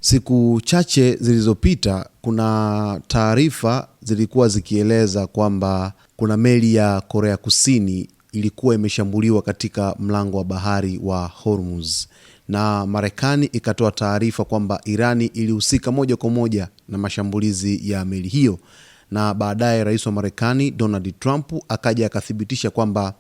Siku chache zilizopita kuna taarifa zilikuwa zikieleza kwamba kuna meli ya Korea Kusini ilikuwa imeshambuliwa katika mlango wa bahari wa Hormuz, na Marekani ikatoa taarifa kwamba Irani ilihusika moja kwa moja na mashambulizi ya meli hiyo, na baadaye rais wa Marekani Donald Trump akaja akathibitisha kwamba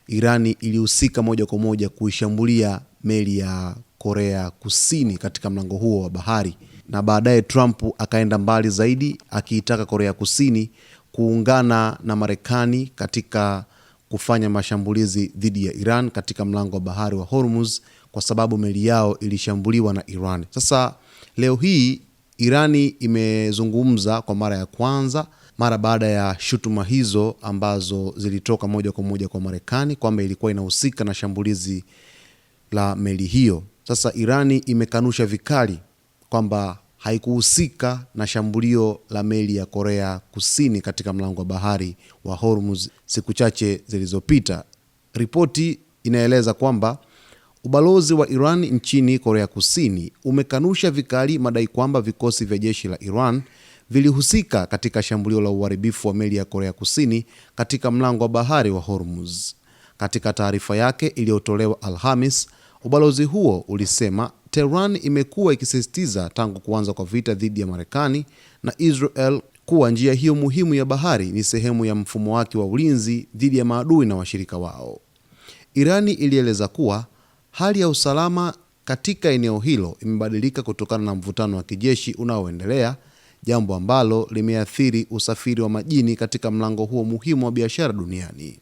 Irani ilihusika moja kwa moja kuishambulia meli ya Korea Kusini katika mlango huo wa bahari. Na baadaye Trump akaenda mbali zaidi akiitaka Korea Kusini kuungana na Marekani katika kufanya mashambulizi dhidi ya Iran katika mlango wa bahari wa Hormuz kwa sababu meli yao ilishambuliwa na Iran. Sasa leo hii Irani imezungumza kwa mara ya kwanza mara baada ya shutuma hizo ambazo zilitoka moja kwa moja kwa Marekani kwamba ilikuwa inahusika na shambulizi la meli hiyo. Sasa Irani imekanusha vikali kwamba haikuhusika na shambulio la meli ya Korea Kusini katika mlango wa bahari wa Hormuz siku chache zilizopita. Ripoti inaeleza kwamba ubalozi wa Iran nchini Korea Kusini umekanusha vikali madai kwamba vikosi vya jeshi la Iran vilihusika katika shambulio la uharibifu wa meli ya Korea Kusini katika mlango wa bahari wa Hormuz. Katika taarifa yake iliyotolewa Alhamis, ubalozi huo ulisema Tehran imekuwa ikisisitiza tangu kuanza kwa vita dhidi ya Marekani na Israel kuwa njia hiyo muhimu ya bahari ni sehemu ya mfumo wake wa ulinzi dhidi ya maadui na washirika wao. Irani ilieleza kuwa hali ya usalama katika eneo hilo imebadilika kutokana na mvutano wa kijeshi unaoendelea, jambo ambalo limeathiri usafiri wa majini katika mlango huo muhimu wa biashara duniani.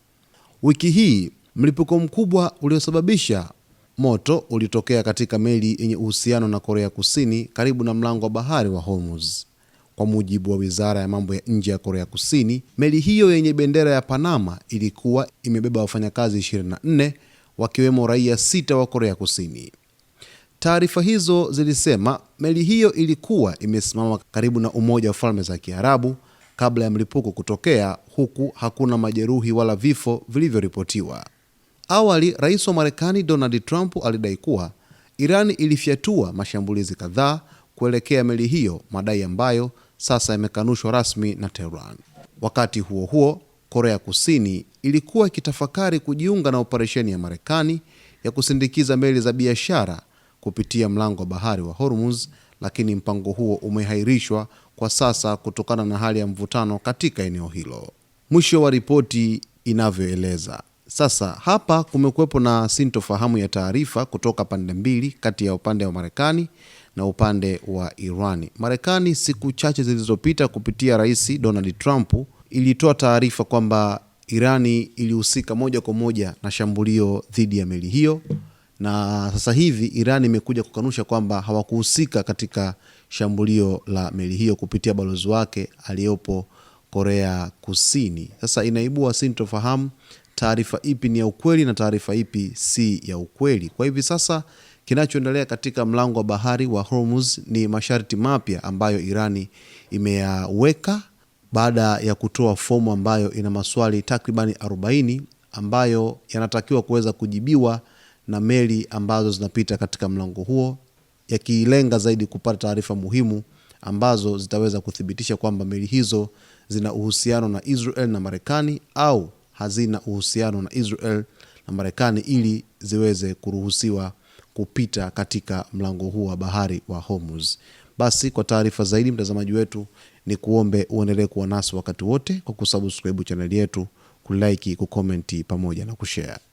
Wiki hii mlipuko mkubwa uliosababisha moto ulitokea katika meli yenye uhusiano na Korea Kusini karibu na mlango wa bahari wa Hormuz. Kwa mujibu wa Wizara ya Mambo ya Nje ya Korea Kusini, meli hiyo yenye bendera ya Panama ilikuwa imebeba wafanyakazi 24 wakiwemo raia 6 wa Korea Kusini. Taarifa hizo zilisema meli hiyo ilikuwa imesimama karibu na Umoja wa Falme za Kiarabu kabla ya mlipuko kutokea, huku hakuna majeruhi wala vifo vilivyoripotiwa. Awali, rais wa Marekani Donald Trump alidai kuwa Iran ilifyatua mashambulizi kadhaa kuelekea meli hiyo, madai ambayo sasa yamekanushwa rasmi na Tehran. Wakati huo huo, Korea Kusini ilikuwa ikitafakari kujiunga na operesheni ya Marekani ya kusindikiza meli za biashara kupitia mlango wa bahari wa Hormuz, lakini mpango huo umehairishwa kwa sasa kutokana na hali ya mvutano katika eneo hilo. Mwisho wa ripoti inavyoeleza. Sasa hapa kumekuwepo na sintofahamu ya taarifa kutoka pande mbili kati ya upande wa Marekani na upande wa Irani. Marekani siku chache zilizopita kupitia Rais Donald Trump ilitoa taarifa kwamba Irani ilihusika moja kwa moja na shambulio dhidi ya meli hiyo, na sasa hivi Irani imekuja kukanusha kwamba hawakuhusika katika shambulio la meli hiyo kupitia balozi wake aliyopo Korea Kusini. Sasa inaibua sintofahamu, taarifa ipi ni ya ukweli na taarifa ipi si ya ukweli. Kwa hivi sasa kinachoendelea katika mlango wa bahari wa Hormuz ni masharti mapya ambayo Irani imeyaweka baada ya kutoa fomu ambayo ina maswali takribani 40 ambayo yanatakiwa kuweza kujibiwa na meli ambazo zinapita katika mlango huo, yakilenga zaidi kupata taarifa muhimu ambazo zitaweza kuthibitisha kwamba meli hizo zina uhusiano na Israel na Marekani au hazina uhusiano na Israel na Marekani, ili ziweze kuruhusiwa kupita katika mlango huu wa bahari wa Hormuz. Basi kwa taarifa zaidi, mtazamaji wetu, ni kuombe uendelee kuwa nasi wakati wote kwa kusubscribe channel yetu, kulike, kucomment pamoja na kushare.